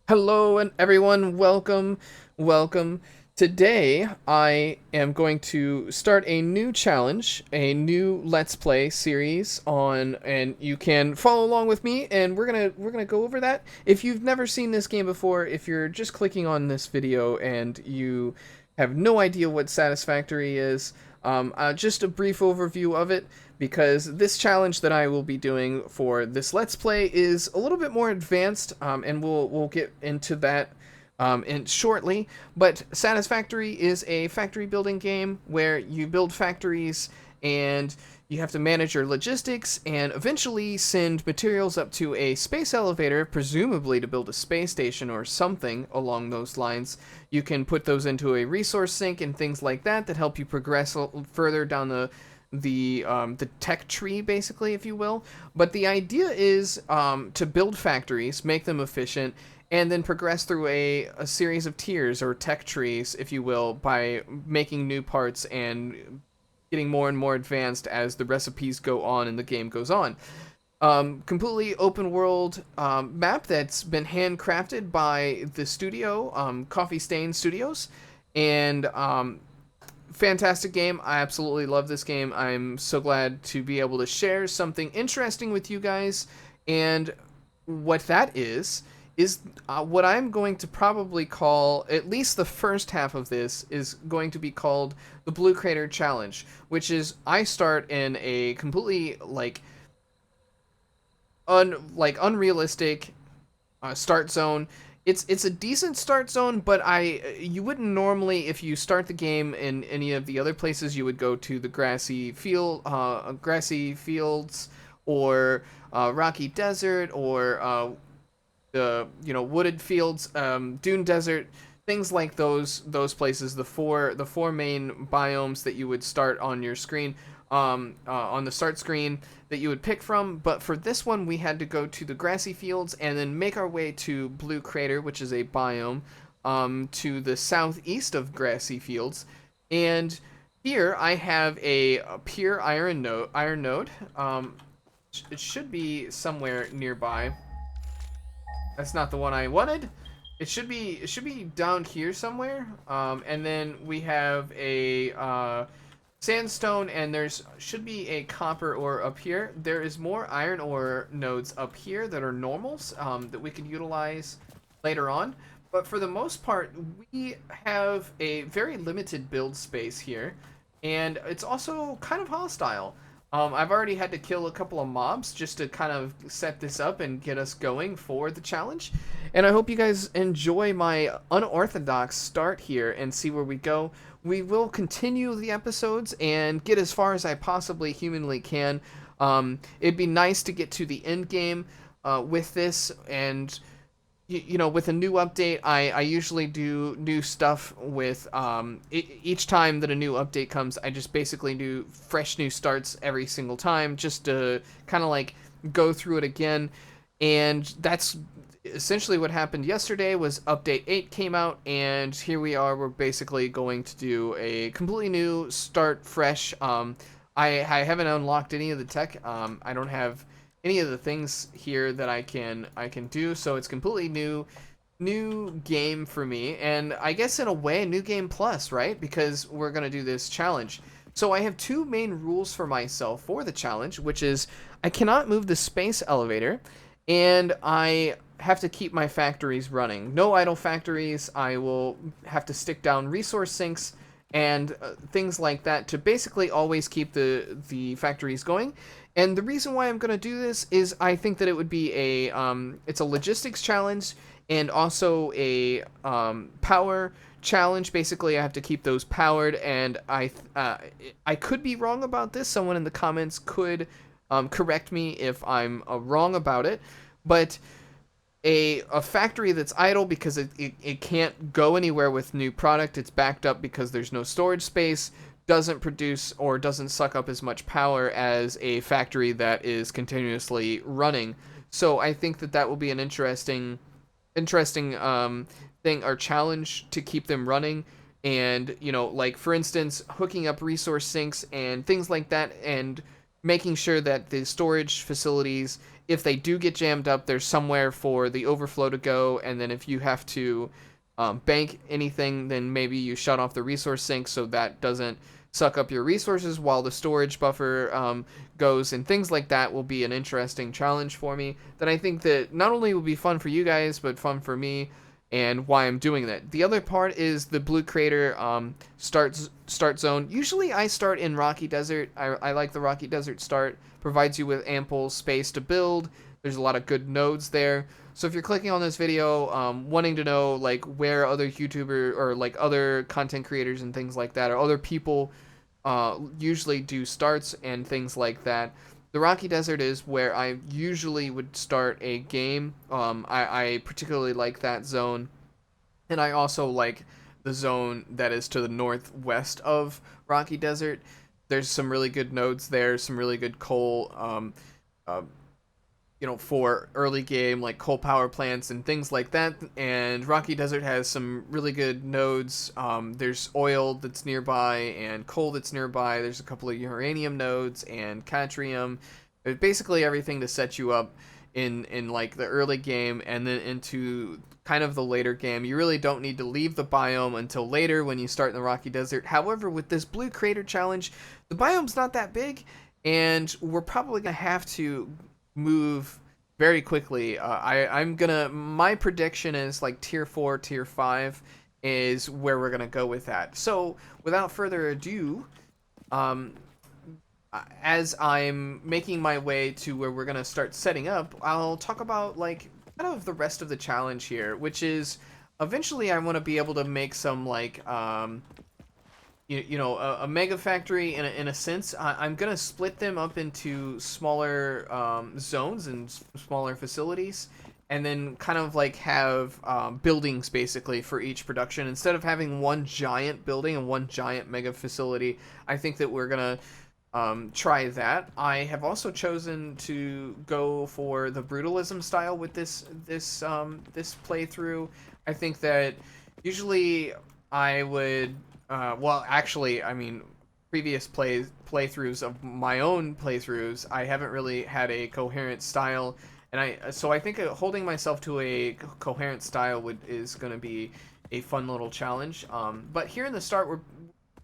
Hello and everyone, welcome. Today I am going to start a new challenge, a new Let's Play series and you can follow along with me and we're gonna go over that. If you've never seen this game before, if you're just clicking on this video and you have no idea what Satisfactory is, just a brief overview of it, because this challenge that I will be doing for this Let's Play is a little bit more advanced, and we'll get into that shortly. But Satisfactory is a factory building game where you build factories and you have to manage your logistics and eventually send materials up to a space elevator, presumably to build a space station or something along those lines. You can put those into a resource sink and things like that that help you progress further down the tech tree, basically, if you will. But the idea is to build factories, make them efficient, and then progress through a series of tiers or tech trees, if you will, by making new parts and getting more and more advanced as the recipes go on and the game goes on. Completely open world map that's been handcrafted by the studio, Coffee Stain Studios, and fantastic game. I absolutely love this game. I'm so glad to be able to share something interesting with you guys, and what that is what I'm going to probably call, at least the first half of this, is going to be called the Blue Crater Challenge, which is I start in a completely unrealistic start zone. It's a decent start zone, but you wouldn't normally, if you start the game in any of the other places, you would go to the grassy fields, or rocky desert, or the wooded fields, dune desert, things like those places. The four main biomes that you would start on your screen, on the start screen, that you would pick from. But for this one, we had to go to the grassy fields and then make our way to Blue Crater, which is a biome to the southeast of grassy fields. And here I have a pure iron node. It should be somewhere nearby. That's not the one I wanted. It should be down here somewhere. And then we have a sandstone, and there's should be a copper ore up here. There is more iron ore nodes up here that are normals, that we can utilize later on. But for the most part, we have a very limited build space here, and it's also kind of hostile. I've already had to kill a couple of mobs just to kind of set this up and get us going for the challenge. And I hope you guys enjoy my unorthodox start here and see where we go. We will continue the episodes and get as far as I possibly humanly can. It'd be nice to get to the end game with this, and with a new update, I usually do new stuff with each time that a new update comes. I just basically do fresh new starts every single time, just to kind of like go through it again. And that's essentially what happened yesterday. Was update 8 came out, and here we are. We're basically going to do a completely new start, fresh. I haven't unlocked any of the tech. I don't have any of the things here that I can do, so it's completely new game for me, and I guess in a way new game plus, right? Because we're gonna do this challenge. So I have two main rules for myself for the challenge, which is I cannot move the space elevator, and I have to keep my factories running. No idle factories. I will have to stick down resource sinks and things like that to basically always keep the factories going. And the reason why I'm going to do this is I think that it would be it's a logistics challenge and also a power challenge. Basically, I have to keep those powered, and I could be wrong about this. Someone in the comments could correct me if I'm wrong about it. But a factory that's idle because it can't go anywhere with new product, it's backed up because there's no storage space, doesn't produce or doesn't suck up as much power as a factory that is continuously running. So I think that will be an interesting thing or challenge to keep them running. And like for instance, hooking up resource sinks and things like that, and making sure that the storage facilities if they do get jammed up, there's somewhere for the overflow to go, and then if you have to bank anything, then maybe you shut off the resource sink so that doesn't suck up your resources while the storage buffer goes, and things like that will be an interesting challenge for me that I think that not only will be fun for you guys, but fun for me, and why I'm doing that. The other part is the Blue Crater start zone. Usually I start in Rocky Desert. I like the Rocky Desert start. Provides you with ample space to build. There's a lot of good nodes there. So if you're clicking on this video, wanting to know like where other YouTuber or like other content creators and things like that, or other people usually do starts and things like that, the Rocky Desert is where I usually would start a game. I particularly like that zone, and I also like the zone that is to the northwest of Rocky Desert. There's some really good nodes there, some really good coal, uh, for early game, like coal power plants and things like that. And Rocky Desert has some really good nodes. There's oil that's nearby and coal that's nearby. There's a couple of uranium nodes and catrium. There's basically everything to set you up in like the early game, and then into kind of the later game. You really don't need to leave the biome until later when you start in the Rocky Desert. However, with this Blue Crater challenge, the biome's not that big, and we're probably gonna have to move very quickly. My prediction is like tier 4, tier 5 is where we're gonna go with that. So without further ado, um, as I'm making my way to where we're gonna start setting up, I'll talk about like kind of the rest of the challenge here, which is eventually I want to be able to make some like a mega factory in a sense. I'm gonna split them up into smaller zones and smaller facilities, and then kind of like have buildings basically for each production instead of having one giant building and one giant mega facility. I think that we're gonna try that. I have also chosen to go for the brutalism style with this playthrough. I think that usually I would well, actually, I mean, previous playthroughs of my own playthroughs, I haven't really had a coherent style, and I think holding myself to a coherent style is going to be a fun little challenge. But here in the start, we're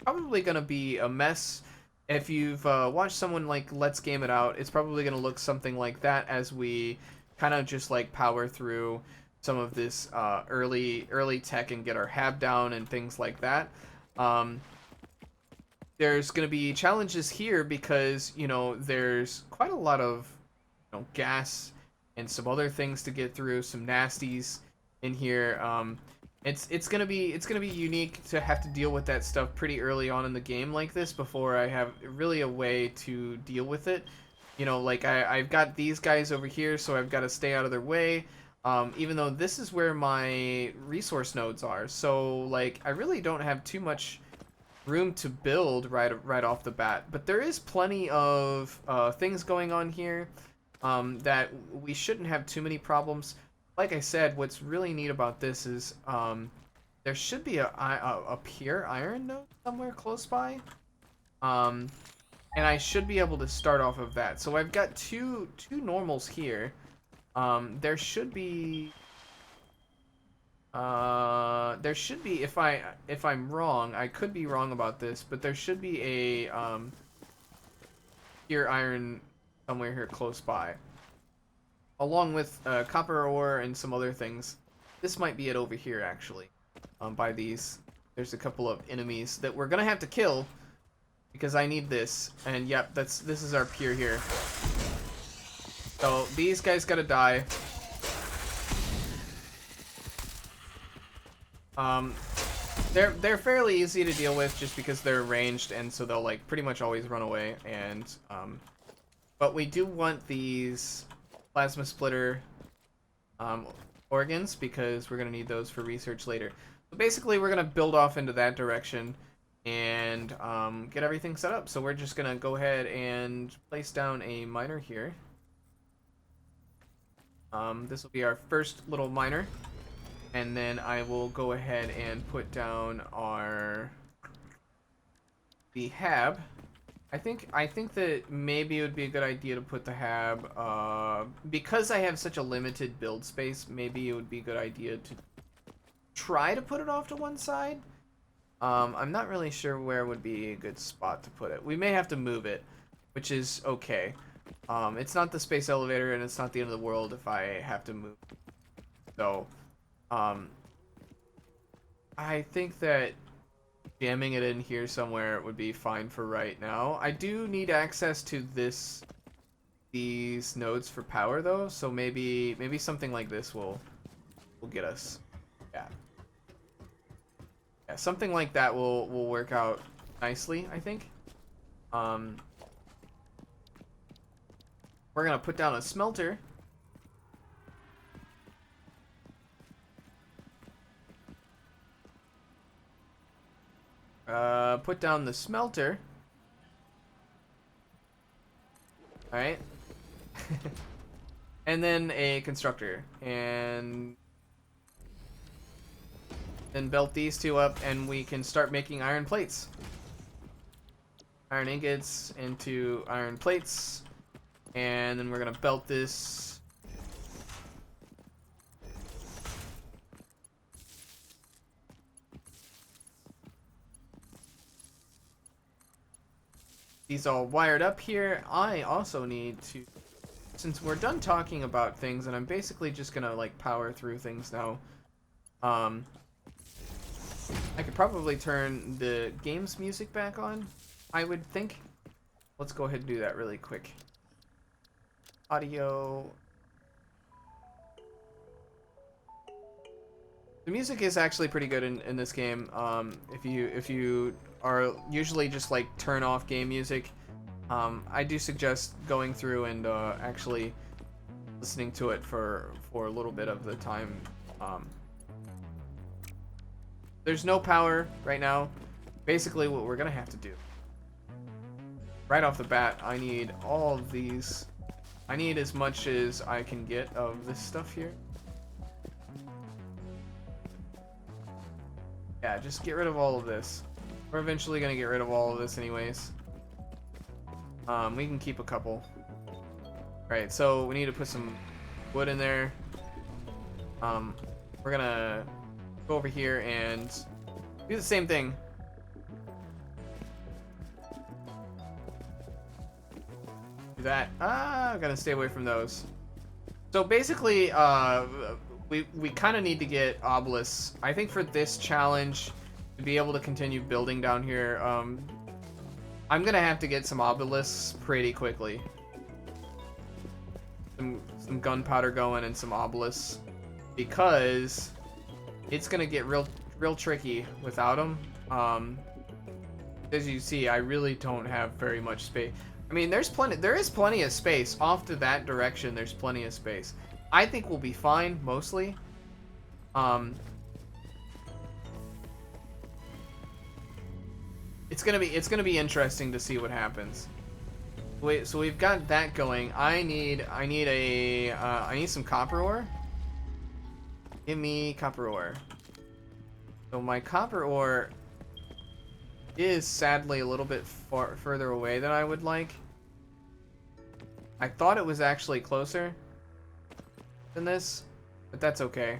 probably going to be a mess. If you've watched someone like Let's Game It Out, it's probably going to look something like that as we kind of just like power through some of this early tech and get our hab down and things like that. There's going to be challenges here because, there's quite a lot of, gas and some other things to get through, some nasties in here. It's gonna be unique to have to deal with that stuff pretty early on in the game like this before I have really a way to deal with it. Like I've got these guys over here, so I've got to stay out of their way. Even though this is where my resource nodes are, so like I really don't have too much room to build right off the bat. But there is plenty of things going on here that we shouldn't have too many problems. Like I said, what's really neat about this is there should be a pure iron node somewhere close by, and I should be able to start off of that. So I've got two normals here. There should be if I'm wrong, I could be wrong about this, but there should be a pure iron somewhere here close by, along with copper ore and some other things. This might be it over here actually. By these, there's a couple of enemies that we're gonna have to kill because I need this. And yep, this is our pure here. So these guys gotta die. They're fairly easy to deal with just because they're ranged, and so they'll like pretty much always run away. And but we do want these plasma splitter organs because we're gonna need those for research later. So basically, we're gonna build off into that direction and get everything set up. So we're just gonna go ahead and place down a miner here. This will be our first little miner, and then I will go ahead and put down the hab I think that maybe it would be a good idea to put the hab, because I have such a limited build space, maybe it would be a good idea to try to put it off to one side. I'm not really sure where would be a good spot to put it. We may have to move it, which is okay. It's not the space elevator and it's not the end of the world if I have to move. So, I think that jamming it in here somewhere would be fine for right now. I do need access to these nodes for power though, so maybe something like this will get us. Yeah. Yeah, something like that will work out nicely, I think. We're gonna put down a smelter. Put down the smelter. Alright. And then a constructor. And then belt these two up and we can start making iron plates. Iron ingots into iron plates. And then we're gonna belt this. These all wired up here. I also need to, since we're done talking about things and I'm basically just gonna like power through things now, I could probably turn the game's music back on, I would think. Let's go ahead and do that really quick. Audio. The music is actually pretty good in this game. If you are usually just like turn off game music, I do suggest going through and actually listening to it for a little bit of the time. There's no power right now. Basically, what we're gonna have to do right off the bat, I need all of these. I need as much as I can get of this stuff here. Yeah, just get rid of all of this. We're eventually gonna get rid of all of this anyways. We can keep a couple. Alright, so we need to put some wood in there. We're gonna go over here and do the same thing. Do that. I'm gonna stay away from those. So basically, we kind of need to get obelisks. I think for this challenge, to be able to continue building down here, I'm gonna have to get some obelisks pretty quickly. Some gunpowder going and some obelisks, because it's gonna get real tricky without them. As you see, I really don't have very much space. I mean, there is plenty of space off to that direction. There's plenty of space. I think we'll be fine mostly. It's gonna be interesting to see what happens. Wait, so we've got that going. I need some copper ore. Give me copper ore. So my copper ore is sadly a little bit further away than I would like. I thought it was actually closer than this, but that's okay.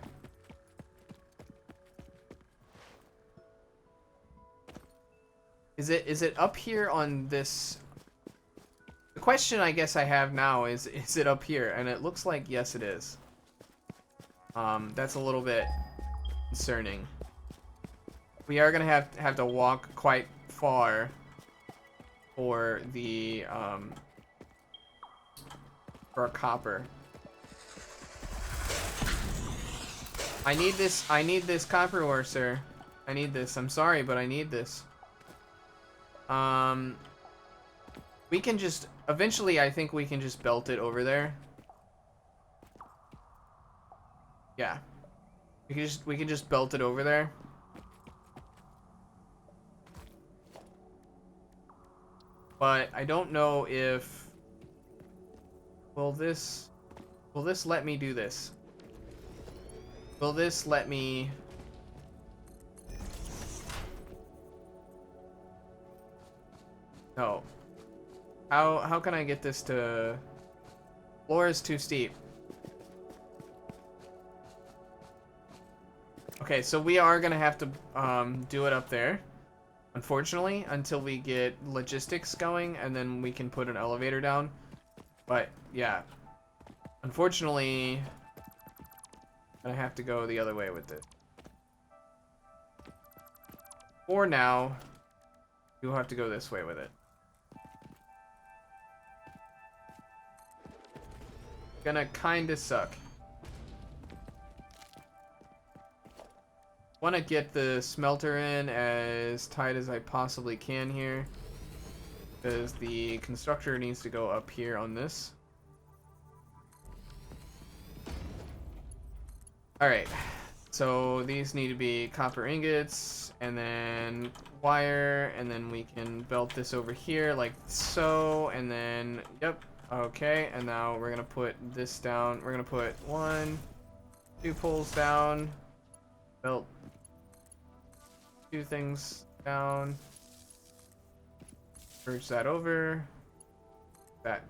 Is it up here on this? The question I guess I have now is it up here? And it looks like yes, it is. That's a little bit concerning. We are gonna have to walk quite far for the for our copper. I need this copper ore, sir. I need this. I'm sorry, but I need this. We can just eventually, I think we can just belt it over there. Yeah. We can just belt it over there. But I don't know if will this let me do this? Will this let me? No. How can I get this to... Floor is too steep. Okay, so we are gonna have to do it up there, unfortunately, until we get logistics going, and then we can put an elevator down. But yeah, unfortunately, I have to go the other way with it. For now, you'll have to go this way with it. Gonna kinda suck. Want to get the smelter in as tight as I possibly can here, because the constructor needs to go up here on this. Alright, so these need to be copper ingots, and then wire, and then we can belt this over here like so, and then, yep, okay, and now we're gonna put this down. We're gonna put 1, 2 poles down, belt 2 things down, merge that over, that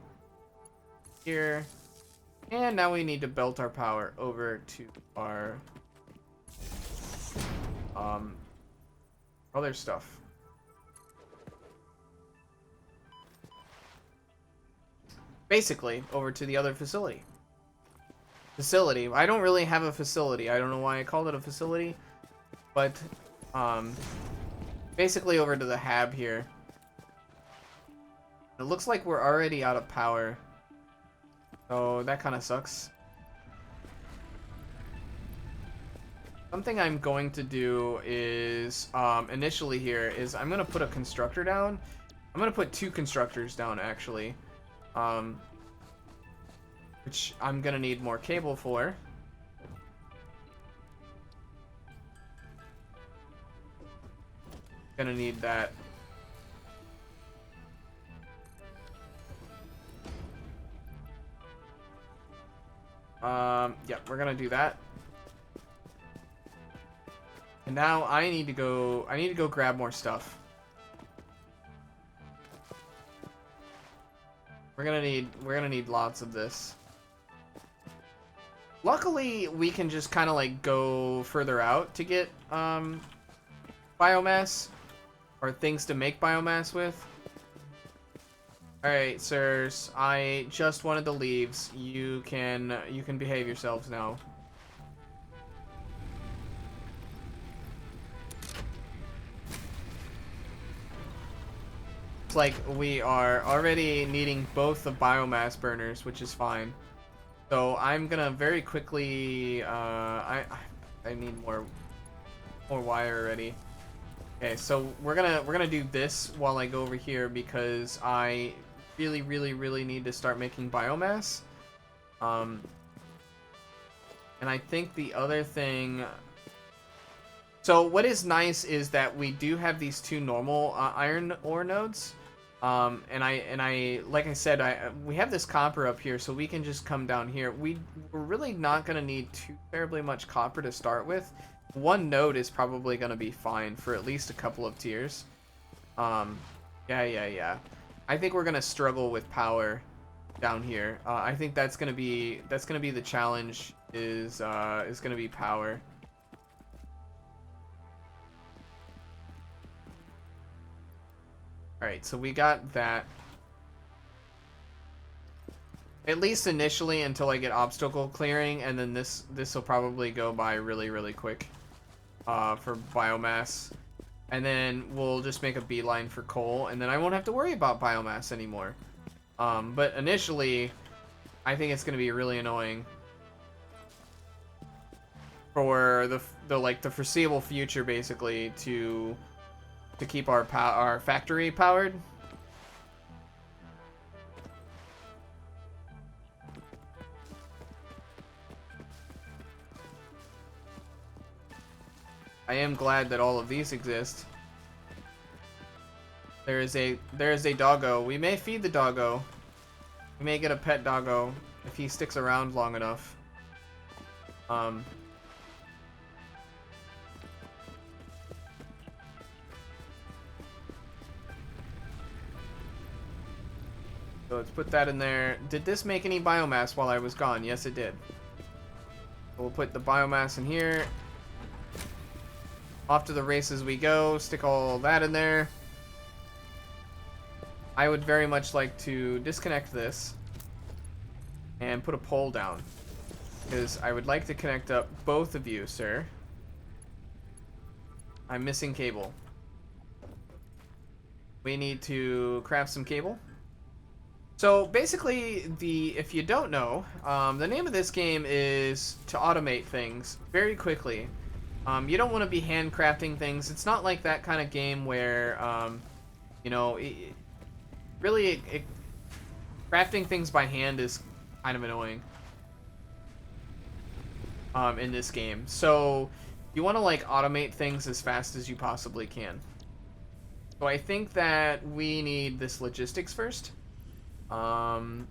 here, and now we need to belt our power over to our other stuff. Basically, over to the other facility. I don't really have a facility. I don't know why I called it a facility, but basically over to the hab here. It looks like we're already out of power, so that kind of sucks. Something I'm going to do is, initially here, is I'm going to put a constructor down. I'm going to put 2 constructors down, actually. Which I'm going to need more cable for. Gonna need that. Yeah, we're gonna do that. And now I need to go grab more stuff. We're gonna need lots of this. Luckily, we can just kind of like go further out to get biomass or things to make biomass with. Alright, sirs, I just wanted the leaves. You can behave yourselves now. It's like we are already needing both the biomass burners, which is fine. So I'm gonna very quickly I need more wire already. Okay, so we're gonna do this while I go over here because I really need to start making biomass. And I think the other thing. So what is nice is that we do have these 2 normal iron ore nodes. And I like I said, we have this copper up here, so we can just come down here. We're really not gonna need too terribly much copper to start with. 1 node is probably gonna be fine for at least a couple of tiers. Yeah. I think we're gonna struggle with power down here. I think that's gonna be the challenge. Is gonna be power. All right, so we got that. At least initially, until I get obstacle clearing, and then this will probably go by really quick for biomass. And then we'll just make a beeline for coal, and then I won't have to worry about biomass anymore. But initially, I think it's going to be really annoying for the foreseeable future, basically, to keep our factory powered. I am glad that all of these exist. There is a doggo. We may feed the doggo. We may get a pet doggo if he sticks around long enough. So let's put that in there. Did this make any biomass while I was gone? Yes, it did. So we'll put the biomass in here. Off to the races we go. Stick all that in there. I would very much like to disconnect this and put a pole down, because I would like to connect up both of you, sir. I'm missing cable. We need to craft some cable. So basically, if you don't know, the name of this game is to automate things very quickly. You don't want to be handcrafting things. It's not like that kind of game where, you know, crafting things by hand is kind of annoying in this game. So you want to like automate things as fast as you possibly can. So I think that we need this logistics first. And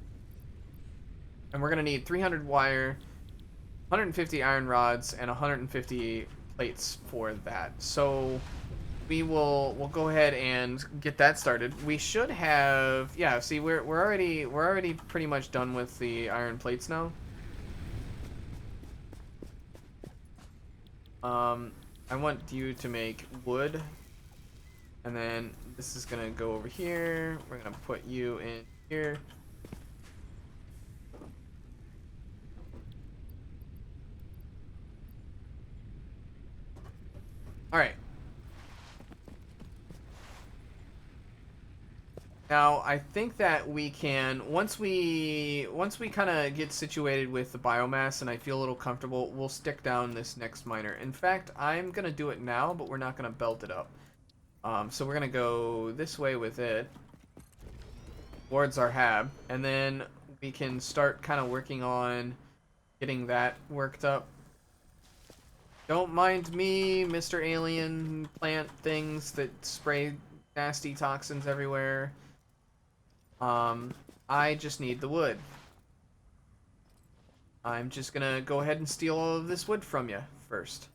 we're going to need 300 wire, 150 iron rods, and 150 plates for that. So we'll go ahead and get that started. We should have, yeah, see, we're already pretty much done with the iron plates now. I want you to make wood, and then this is gonna go over here. We're gonna put you in here. All right. Now, I think that we can, once we kind of get situated with the biomass and I feel a little comfortable, we'll stick down this next miner. In fact, I'm going to do it now, but we're not going to belt it up. So we're going to go this way with it towards our hab, and then we can start kind of working on getting that worked up. Don't mind me, Mr. Alien plant things that spray nasty toxins everywhere. I just need the wood. I'm just gonna go ahead and steal all of this wood from you first.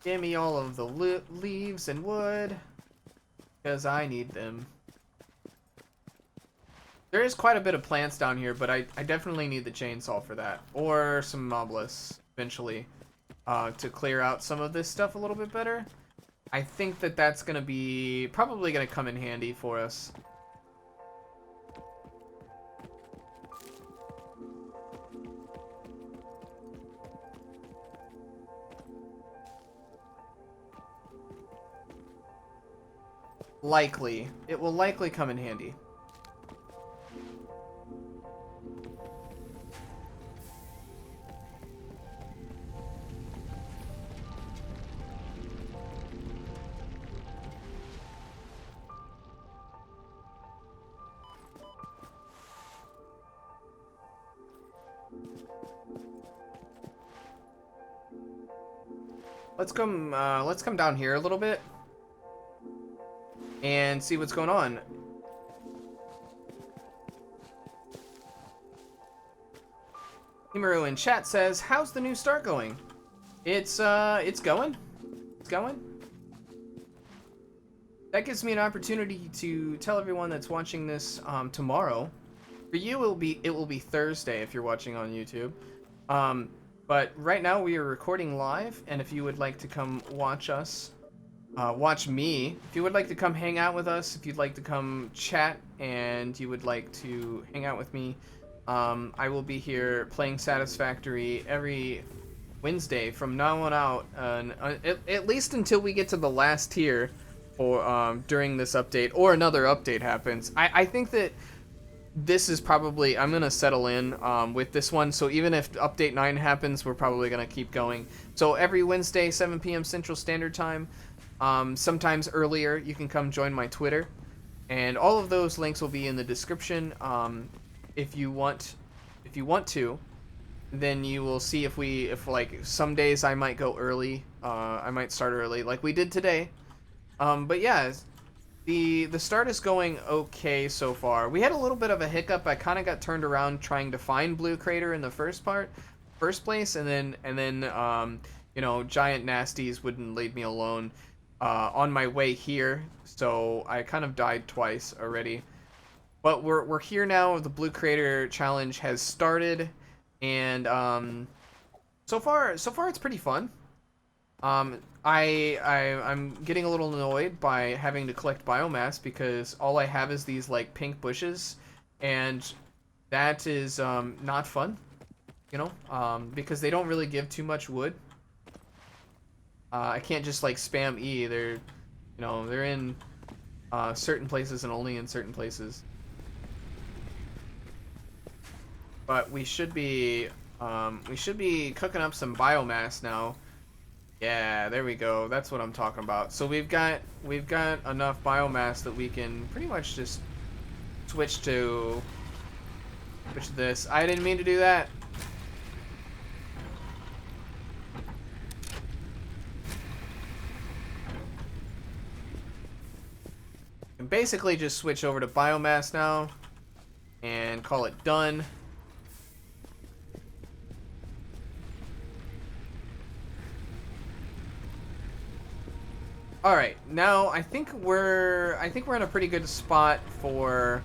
Give me all of the leaves and wood, because I need them. There is quite a bit of plants down here, but I definitely need the chainsaw for that. Or some moblists, eventually, to clear out some of this stuff a little bit better. I think that that's going to be probably going to come in handy for us. Likely. It will likely come in handy. Let's come down here a little bit and see what's going on. Himaru in chat says, "How's the new start going?" It's going. It's going. That gives me an opportunity to tell everyone that's watching this tomorrow. For you, it will be Thursday if you're watching on YouTube. But right now we are recording live, and if you would like to come watch us, watch me, if you would like to come hang out with us, if you'd like to come chat, and you would like to hang out with me, I will be here playing Satisfactory every Wednesday from now on out, at least until we get to the last tier, or during this update, or another update happens. I think that this is probably, I'm gonna settle in with this one, so even if update 9 happens, we're probably gonna keep going. So every Wednesday, 7 p.m. Central Standard Time, sometimes earlier, you can come join my Twitter, and all of those links will be in the description. If you want to, then you will see if like some days I might go early, I might start early, like we did today. But yeah. The start is going okay so far. We had a little bit of a hiccup. I kind of got turned around trying to find Blue Crater in the first place, and then giant nasties wouldn't leave me alone on my way here, so I kind of died twice already. But we're here now. The Blue Crater Challenge has started, and so far it's pretty fun. I'm getting a little annoyed by having to collect biomass because all I have is these like pink bushes, and that is not fun, because they don't really give too much wood. I can't just like spam E. They're in certain places and only in certain places. But we should be cooking up some biomass now. Yeah, there we go. That's what I'm talking about. So we've got enough biomass that we can pretty much just switch to this. I didn't mean to do that. And basically just switch over to biomass now and call it done. All right, now I think we're in a pretty good spot for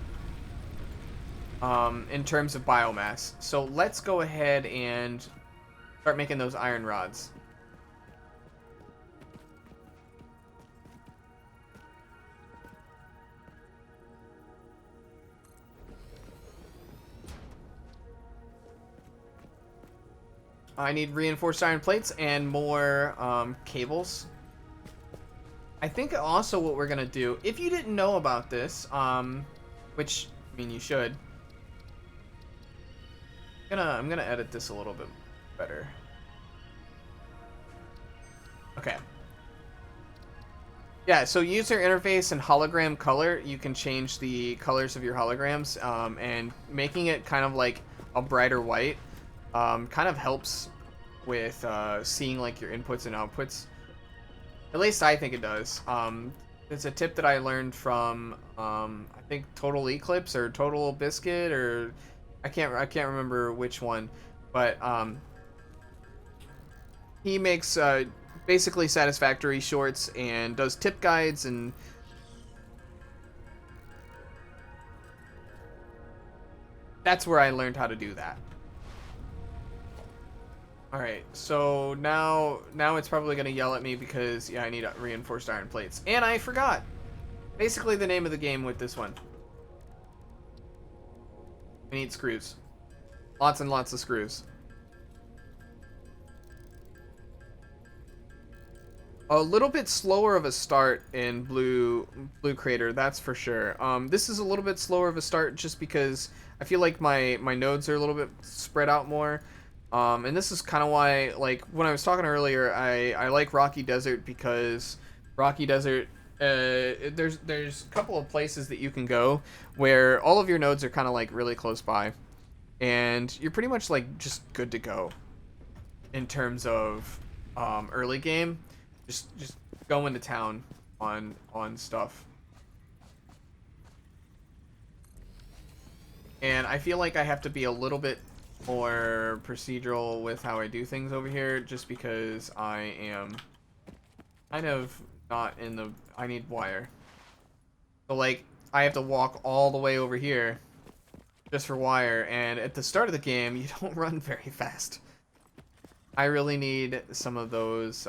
in terms of biomass. So let's go ahead and start making those iron rods. I need reinforced iron plates and more cables. I think also what we're gonna do, if you didn't know about this, which I mean you should, I'm gonna edit this a little bit better. Okay. Yeah, so user interface and hologram color, you can change the colors of your holograms, and making it kind of like a brighter white, kind of helps with seeing like your inputs and outputs. At least I think it does. It's a tip that I learned from I think Total Eclipse or Total Biscuit, or I can't remember which one, but he makes basically Satisfactory shorts and does tip guides, and that's where I learned how to do that. All right, so now it's probably gonna yell at me because yeah, I need reinforced iron plates, and I forgot basically the name of the game with this one. We need screws, lots and lots of screws. A little bit slower of a start in Blue Crater, that's for sure. This is a little bit slower of a start just because I feel like my nodes are a little bit spread out more. And this is kind of why, like, when I was talking earlier, I like Rocky Desert because Rocky Desert, there's a couple of places that you can go where all of your nodes are kind of like really close by, and you're pretty much like just good to go in terms of early game. Just go into town on stuff. And I feel like I have to be a little bit more procedural with how I do things over here, just because I am kind of not in the... I need wire. So, like, I have to walk all the way over here just for wire, and at the start of the game, you don't run very fast. I really need some of those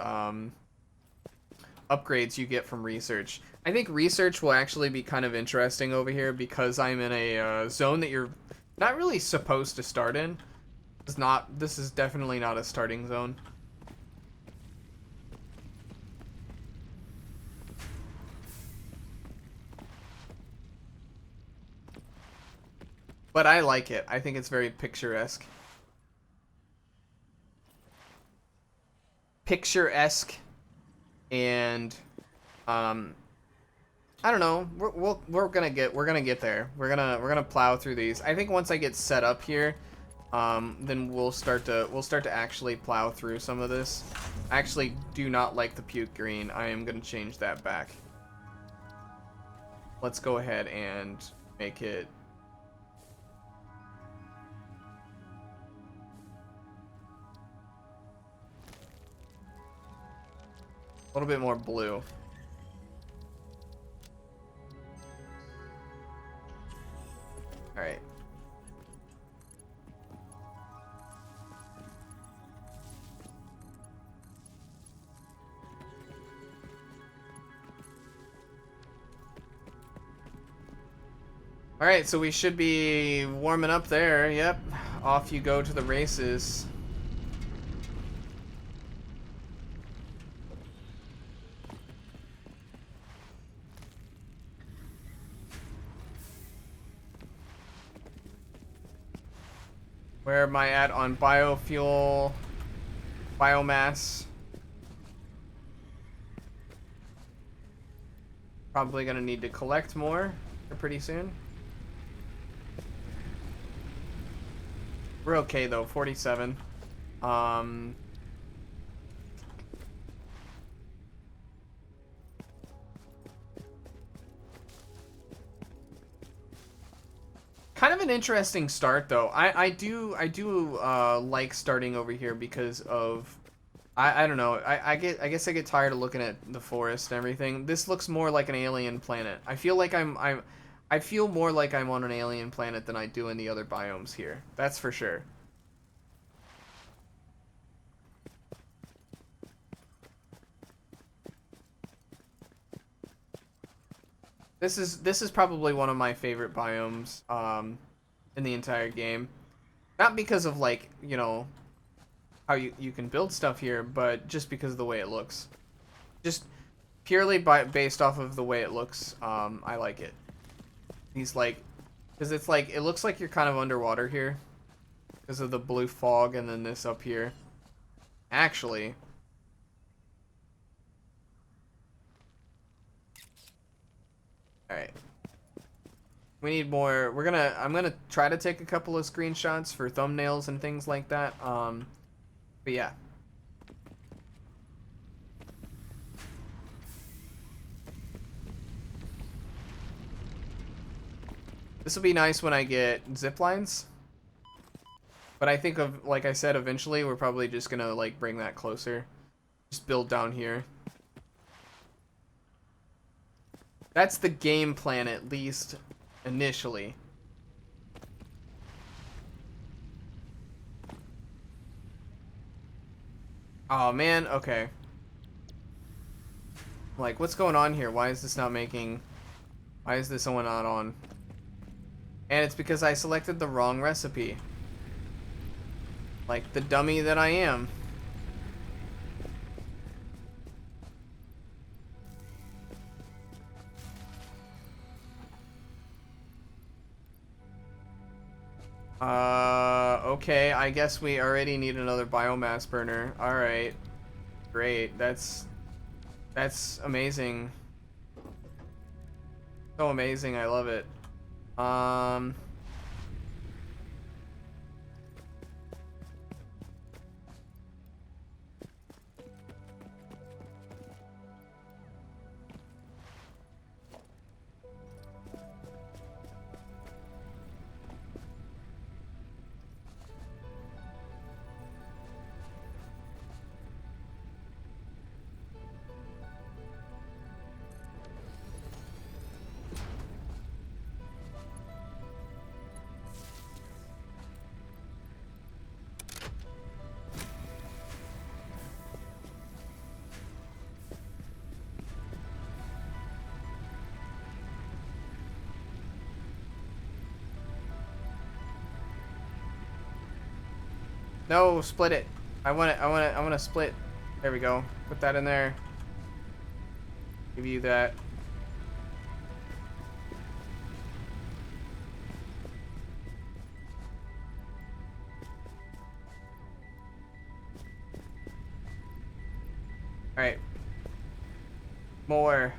upgrades you get from research. I think research will actually be kind of interesting over here because I'm in a zone that you're not really supposed to start in. This is definitely not a starting zone. But I like it. I think it's very picturesque. Picturesque, and I don't know. We're gonna get there. We're gonna plow through these. I think once I get set up here, then we'll start to actually plow through some of this. I actually do not like the puke green. I am gonna change that back. Let's go ahead and make it. A little bit more blue. All right. All right, so we should be warming up there. Yep. Off you go to the races. Where am I at on biofuel, biomass? Probably gonna need to collect more pretty soon. We're okay though, 47. Kind of an interesting start though. I do like starting over here because of I don't know. I guess I get tired of looking at the forest and everything. This looks more like an alien planet. I feel like I feel more like I'm on an alien planet than I do in the other biomes here. That's for sure. This is probably one of my favorite biomes in the entire game. Not because of like, you know, how you can build stuff here, but just because of the way it looks. Just purely based off of the way it looks, I like it. He's like, because it's like, it looks like you're kind of underwater here because of the blue fog and then this up here. Actually, all right. We need more. I'm gonna try to take a couple of screenshots for thumbnails and things like that. But yeah. This will be nice when I get zip lines. But I think of, like I said, eventually we're probably just gonna like bring that closer. Just build down here. That's the game plan, at least initially. Oh man, okay. Like, what's going on here? Why is this not making... Why is this one not on? And it's because I selected the wrong recipe. Like the dummy that I am. Okay, I guess we already need another biomass burner. Alright. Great, that's amazing. So amazing, I love it. No, split it. I want to split. There we go. Put that in there. Give you that. All right. More.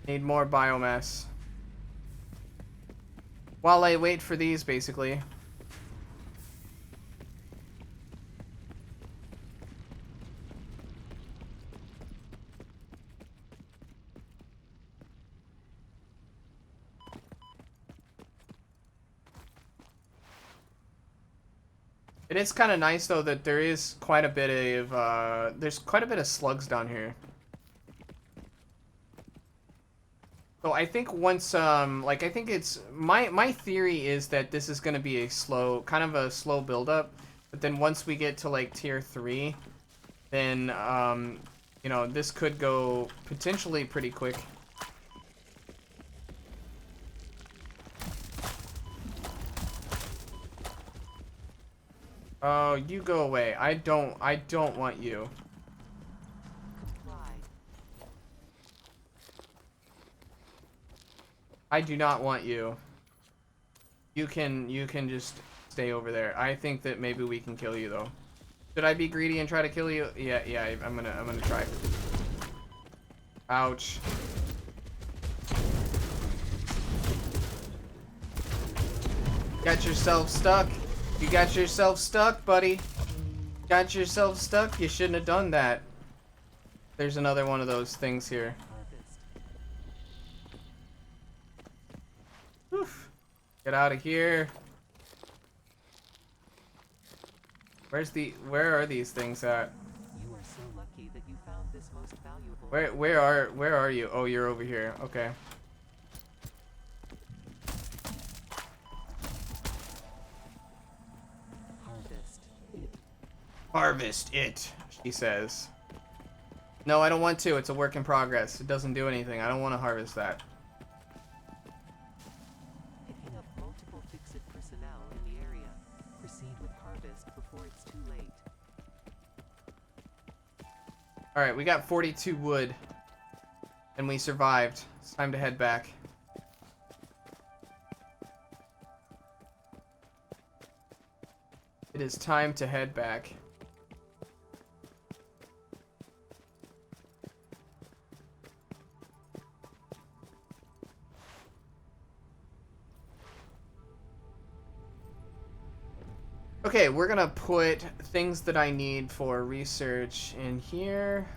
Need more biomass. While I wait for these, basically. It is kind of nice though that there is quite a bit of there's quite a bit of slugs down here. I think once like I think it's my theory is that this is going to be a slow kind of a slow build up, but then once we get to like tier 3, then you know, this could go potentially pretty quick. Oh, you go away. I don't want you. I do not want you. You can just stay over there. I think that maybe we can kill you though. Should I be greedy and try to kill you? Yeah, I'm gonna try. Ouch. Got yourself stuck. You got yourself stuck, buddy. Got yourself stuck. You shouldn't have done that. There's another one of those things here. Oof. Get out of here. Where are these things at? You are so lucky that you found this most valuable. Where are you? Oh, you're over here. Okay. Harvest it, she says. No, I don't want to. It's a work in progress. It doesn't do anything. I don't want to harvest that. Picking up multiple fix-it personnel in the area. Proceed with harvest before it's too late. Alright, we got 42 wood. And we survived. It's time to head back. It is time to head back. Okay, we're gonna put things that I need for research in here.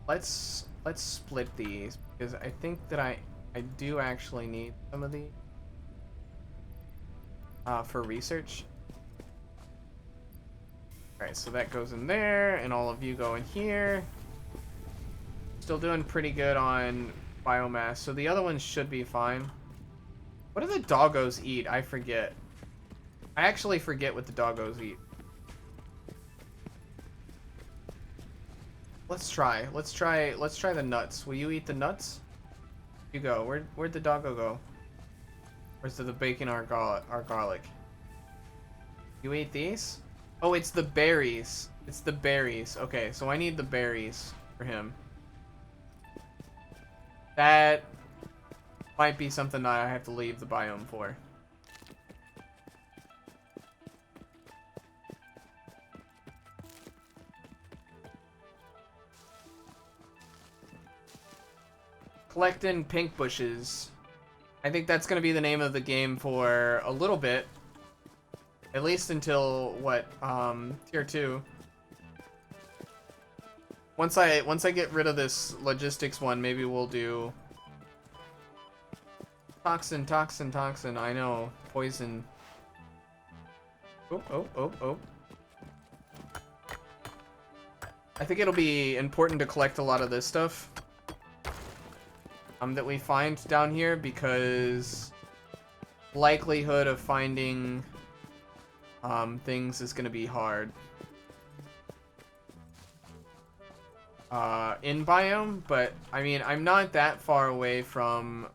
Let's split these because I think that I do actually need some of these for research. Alright, so that goes in there, and all of you go in here. Still doing pretty good on biomass, so the other ones should be fine. What do the doggos eat? I forget. I actually forget what the doggos eat. Let's try the nuts. Will you eat the nuts? You go. Where'd the doggo go? Where's the bacon or garlic? You eat these? Oh, it's the berries. It's the berries. Okay, so I need the berries for him. That might be something that I have to leave the biome for. Collecting pink bushes. I think that's gonna be the name of the game for a little bit. At least until what, tier 2. Once I get rid of this logistics one, maybe we'll do toxin. I know, poison. Oh. I think it'll be important to collect a lot of this stuff that we find down here, because likelihood of finding things is gonna be hard in biome, but I mean, I'm not that far away from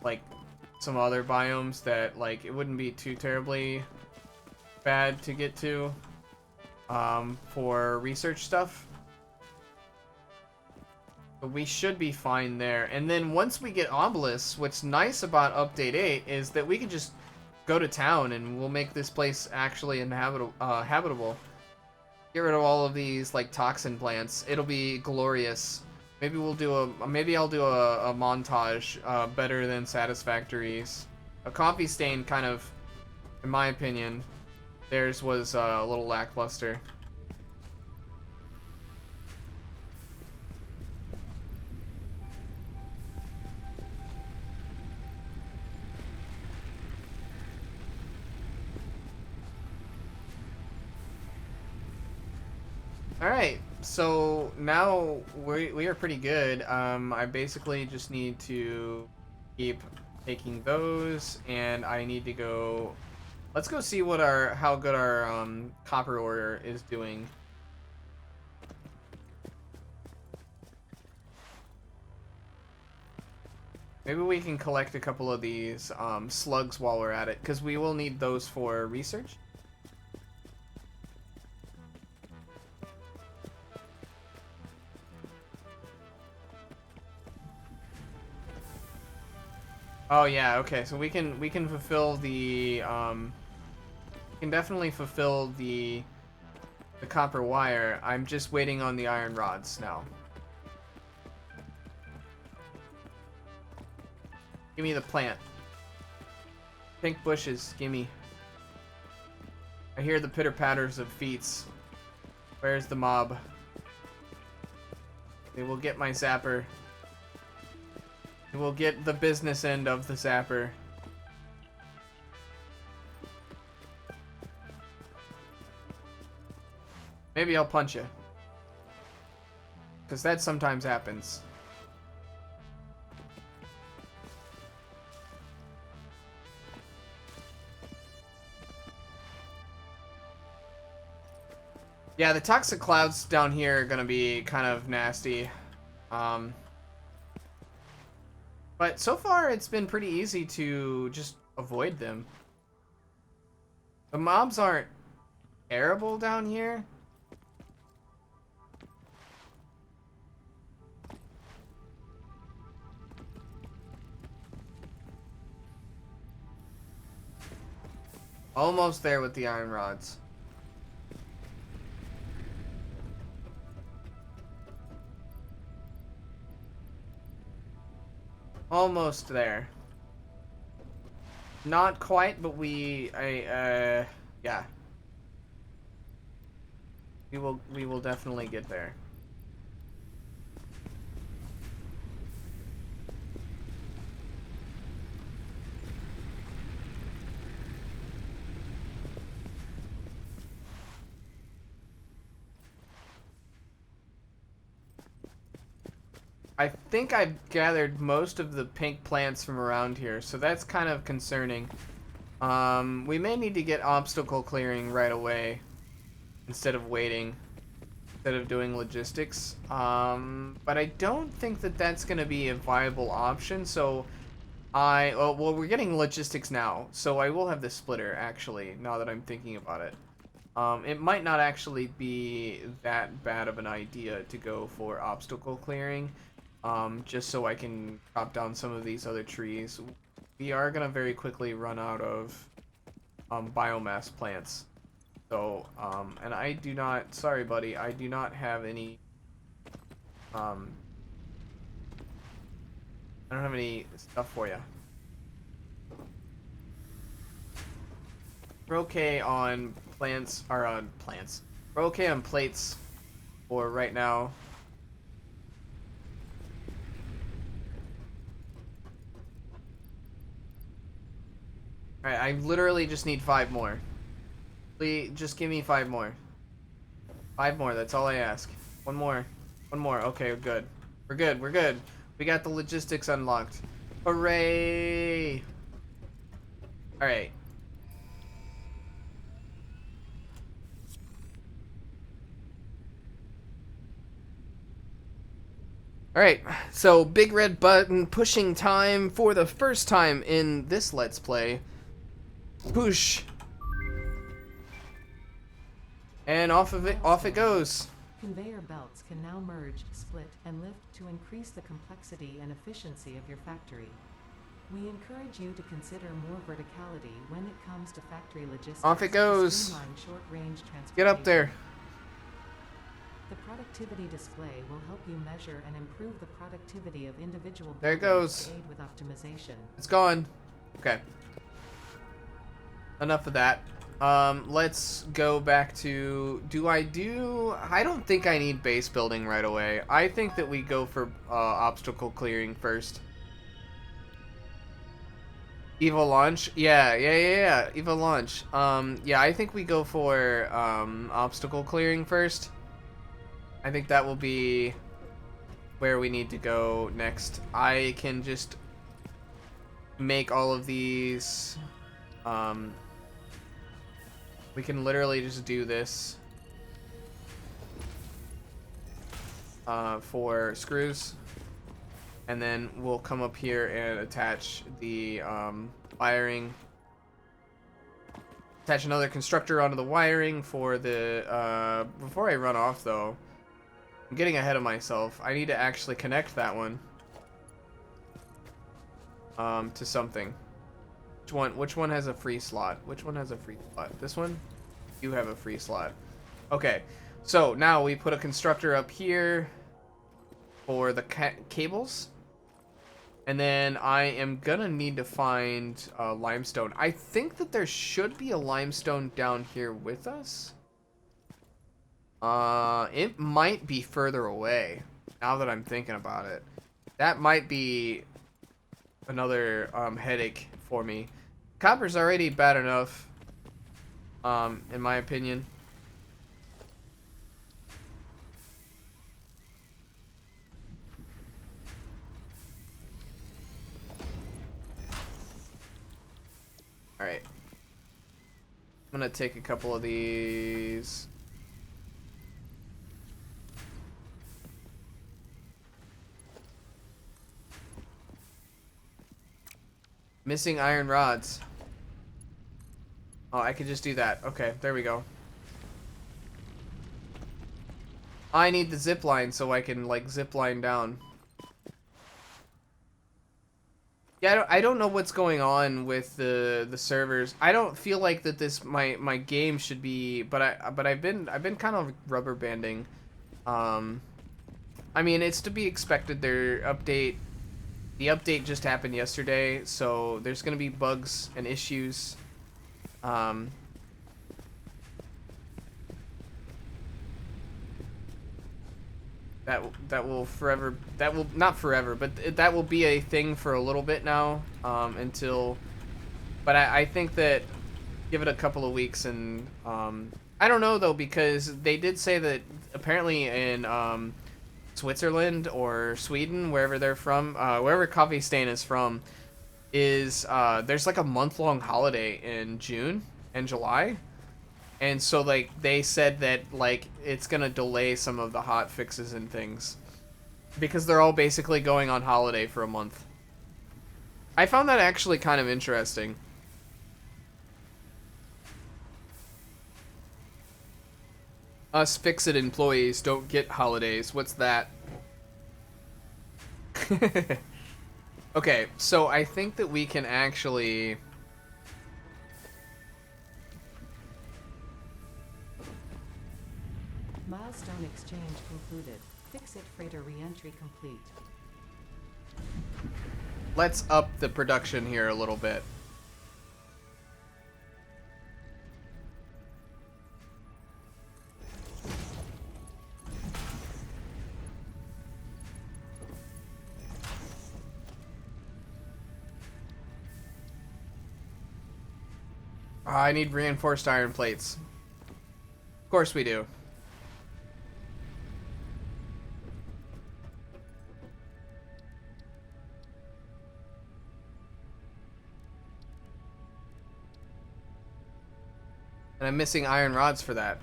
like some other biomes that like it wouldn't be too terribly bad to get to for research stuff. But we should be fine there. And then once we get obelisks, what's nice about update 8 is that we can just go to town and we'll make this place actually habitable. Get rid of all of these like toxin plants. It'll be glorious. Maybe we'll do maybe I'll do a montage better than Satisfactory's. A Coffee Stain kind of, in my opinion, theirs was a little lackluster. Alright, So now we are pretty good. I basically just need to keep taking those, and I need to go. Let's go see what how good our copper ore is doing. Maybe we can collect a couple of these slugs while we're at it, because we will need those for research. Oh yeah, okay. So we can fulfill the we can definitely fulfill the copper wire. I'm just waiting on the iron rods now. Give me the plant. Pink bushes, gimme. I hear the pitter-patters of feet. Where's the mob? They will get my zapper. They will get the business end of the zapper. Maybe I'll punch you. Because that sometimes happens. Yeah, the toxic clouds down here are gonna be kind of nasty. But so far it's been pretty easy to just avoid them. The mobs aren't terrible down here. Almost there with the iron rods. Almost there. Not quite, but yeah. We will definitely get there. I think I've gathered most of the pink plants from around here, so that's kind of concerning. We may need to get obstacle clearing right away instead of waiting, instead of doing logistics. But I don't think that that's going to be a viable option, so well, we're getting logistics now, so I will have the splitter, actually, now that I'm thinking about it. It might not actually be that bad of an idea to go for obstacle clearing. Just so I can chop down some of these other trees. We are gonna very quickly run out of biomass plants. So, and I do not, sorry buddy, I do not have any, I don't have any stuff for you. We're okay on plants, or on plants. We're okay on plates for right now. Alright, I literally just need 5 more. Please, just give me 5 more. 5 more, that's all I ask. 1 more. 1 more, okay, we're good. We're good, we're good. We got the logistics unlocked. Hooray! Alright. Alright, so big red button pushing time for the first time in this Let's Play. Push. And off it goes. Conveyor belts can now merge, split, and lift to increase the complexity and efficiency of your factory. We encourage you to consider more verticality when it comes to factory logistics. Off it goes. Streamline short-range transportation. Get up there. The productivity display will help you measure and improve the productivity of individual There it buildings goes. to aid with optimization. It's gone. Okay. Enough of that. Let's go back to, I don't think I need base building right away. I think that we go for obstacle clearing first. Eva launch? Yeah. Eva launch. Yeah, I think we go for obstacle clearing first. I think that will be where we need to go next. I can just make all of these. We can literally just do this for screws, and then we'll come up here and attach the wiring. Attach another constructor onto the wiring for the. Before I run off, though, I'm getting ahead of myself. I need to actually connect that one to something. Which one has a free slot? Which one has a free slot? This one? You have a free slot. Okay. So now we put a constructor up here for the cables. And then I am gonna need to find limestone. I think that there should be a limestone down here with us. It might be further away, now that I'm thinking about it. That might be another headache for me. Copper's already bad enough, in my opinion. Alright. I'm gonna take a couple of these. Missing iron rods. Oh, I could just do that. Okay, there we go. I need the zip line so I can, like, zip line down. Yeah, I don't know what's going on with the servers. I don't feel like that this my game should be, but I've been kind of rubber banding. I mean, it's to be expected. The update just happened yesterday, so there's gonna be bugs and issues. That will forever, that will not forever, but that will be a thing for a little bit now, until, but I think that give it a couple of weeks, and I don't know though, because they did say that apparently in Switzerland or Sweden, wherever they're from, wherever Coffee Stain is from, is there's like a month-long holiday in June and July. And so, like, they said that, like, it's gonna delay some of the hot fixes and things, because they're all basically going on holiday for a month. I found that actually kind of interesting. Us Fix-It employees don't get holidays. What's that? Okay, so I think that we can actually... Milestone exchange concluded. Fix-It freighter re-entry complete. Let's up the production here a little bit. I need reinforced iron plates. Of course we do. And I'm missing iron rods for that.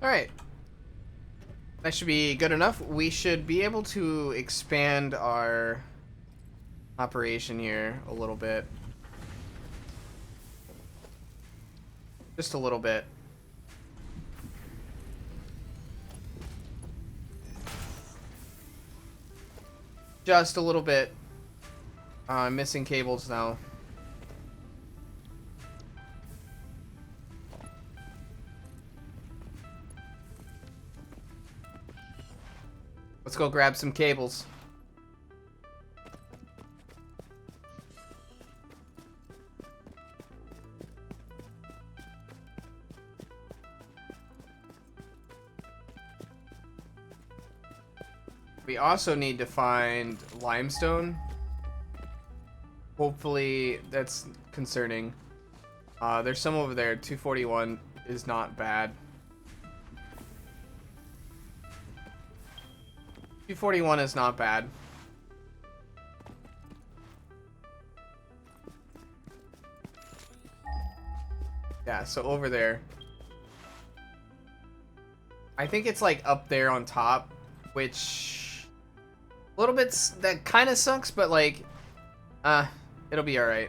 Alright. That should be good enough. We should be able to expand our operation here a little bit. Just a little bit. Just a little bit. I'm missing cables now. Let's go grab some cables. We also need to find limestone. Hopefully, that's concerning. There's some over there. 241 is not bad. 241 is not bad. Yeah, so over there. I think it's like up there on top, which a little bit that kind of sucks, but like, it'll be all right.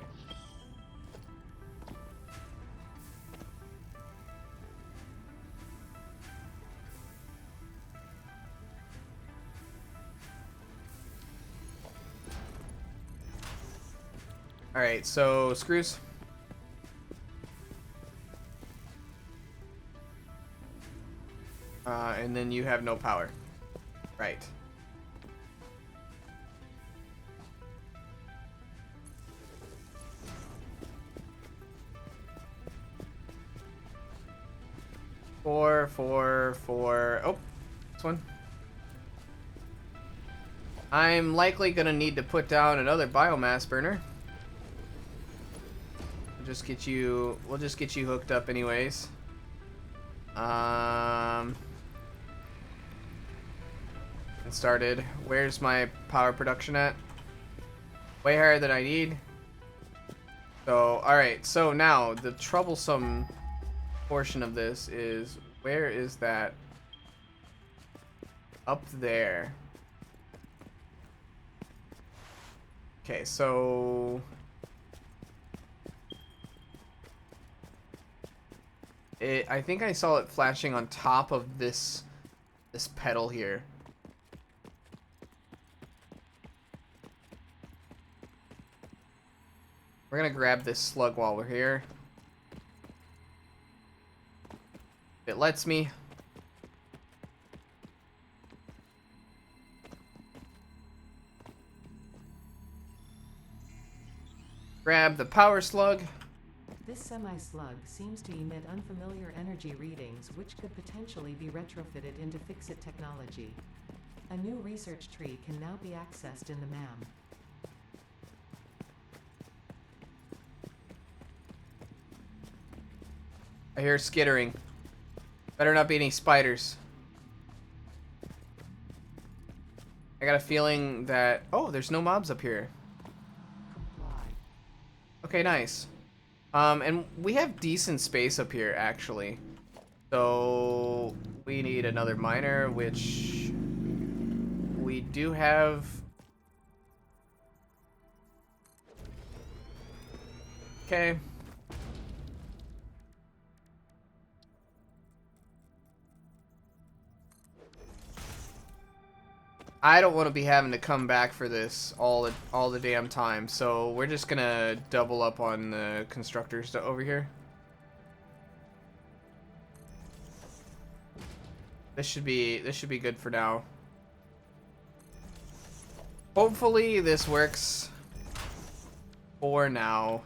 All right, so screws. And then you have no power. Right. Four. Oh, this one. I'm likely gonna need to put down another biomass burner. We'll just get you hooked up anyways. And started. Where's my power production at? Way higher than I need. So, alright, so now the troublesome portion of this is, where is that? Up there. Okay, so I think I saw it flashing on top of this pedal here. We're gonna grab this slug while we're here. It lets me. Grab the power slug. This semi-slug seems to emit unfamiliar energy readings which could potentially be retrofitted into Fix-It technology. A new research tree can now be accessed in the MAM. I hear skittering. Better not be any spiders. I got a feeling that... Oh, there's no mobs up here. Comply. Okay, nice. And we have decent space up here, actually. So we need another miner, which we do have. Okay. I don't want to be having to come back for this all the damn time, so we're just gonna double up on the constructors over here. This should be good for now. Hopefully this works for now.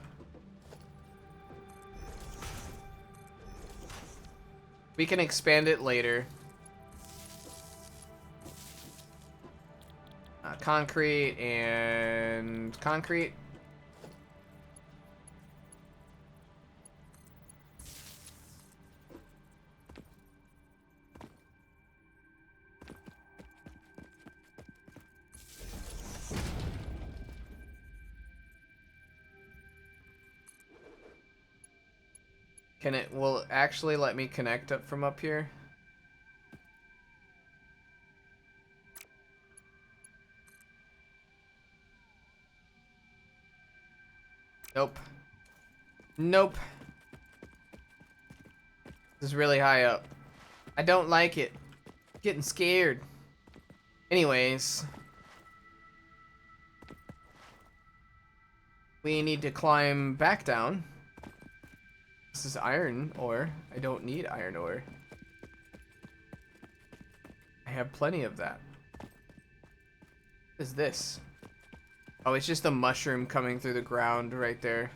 We can expand it later. Concrete and concrete. Will it actually let me connect up from up here? Nope. Nope. This is really high up. I don't like it. I'm getting scared. Anyways. We need to climb back down. This is iron ore. I don't need iron ore. I have plenty of that. What is this? Oh, it's just a mushroom coming through the ground right there.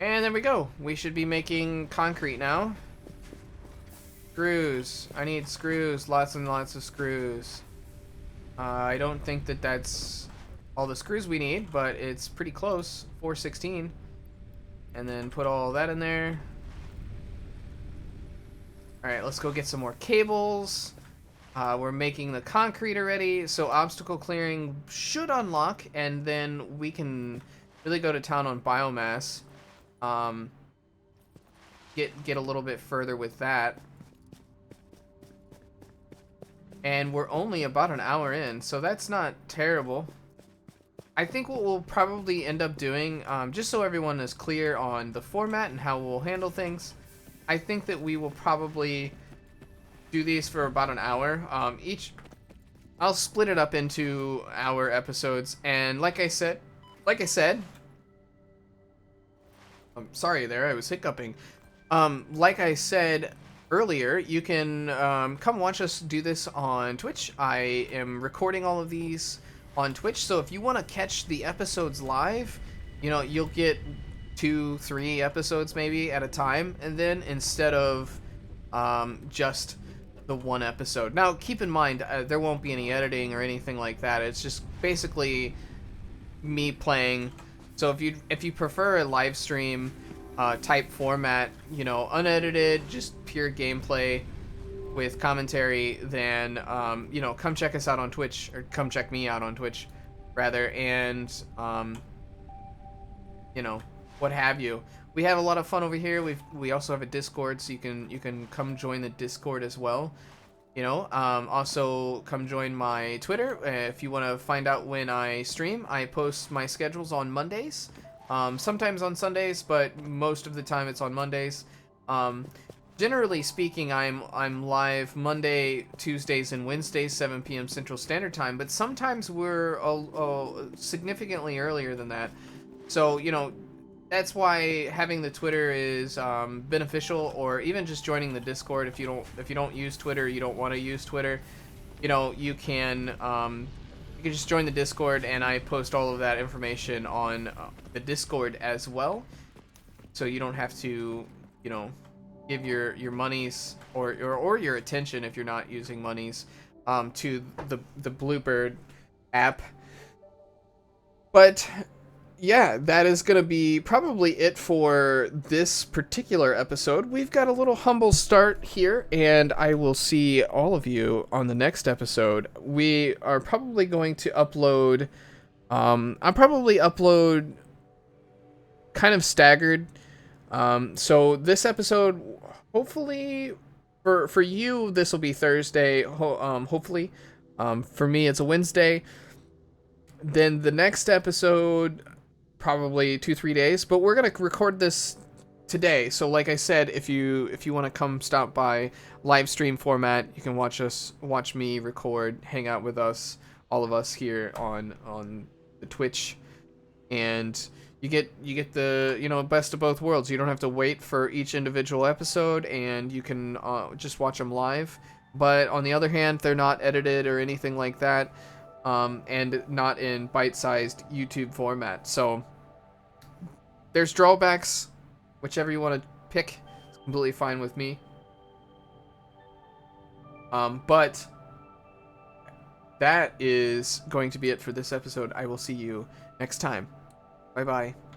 And there we go. We should be making concrete now. Screws. I need screws. Lots and lots of screws. I don't think that that's all the screws we need, but it's pretty close. 416. And then put all that in there. Alright, let's go get some more cables. We're making the concrete already, so obstacle clearing should unlock, and then we can really go to town on biomass. Get a little bit further with that. And we're only about an hour in, so that's not terrible. I think what we'll probably end up doing, just so everyone is clear on the format and how we'll handle things, I think that we will probably do these for about an hour. I'll split it up into hour episodes, and like I said, I'm sorry there, I was hiccuping. Like I said earlier, you can come watch us do this on Twitch. I am recording all of these on Twitch, so if you want to catch the episodes live, you know, you'll get 2-3 episodes maybe at a time, and then instead of just the one episode. Now, keep in mind, there won't be any editing or anything like that. It's just basically me playing. So if you prefer a live stream type format, you know, unedited, just pure gameplay with commentary, then you know, come check us out on Twitch, or come check me out on Twitch rather, and you know, what have you. We have a lot of fun over here. We also have a Discord, so you can come join the Discord as well. You know, also come join my Twitter if you want to find out when I stream. I post my schedules on Mondays, sometimes on Sundays, but most of the time it's on Mondays. Generally speaking, I'm live Monday, Tuesdays, and Wednesdays, 7 p.m. Central Standard Time. But sometimes we're significantly earlier than that. So you know, that's why having the Twitter is beneficial, or even just joining the Discord if you don't use Twitter, you don't want to use Twitter, you know, you can just join the Discord, and I post all of that information on the Discord as well, so you don't have to, you know, give your monies or your attention if you're not using monies to the Bluebird app. But yeah, that is going to be probably it for this particular episode. We've got a little humble start here, and I will see all of you on the next episode. We are probably going to upload, I'll probably upload kind of staggered. So this episode, hopefully, for you, this will be Thursday, hopefully. For me, it's a Wednesday. Then the next episode, probably 2-3 days, but we're gonna record this today. So like I said, if you want to come stop by, live stream format, you can watch me record, hang out with us, all of us here on the Twitch, and you get the, you know, best of both worlds. You don't have to wait for each individual episode, and you can just watch them live. But on the other hand, they're not edited or anything like that. And not in bite-sized YouTube format. So there's drawbacks. Whichever you want to pick is completely fine with me. But that is going to be it for this episode. I will see you next time. Bye-bye.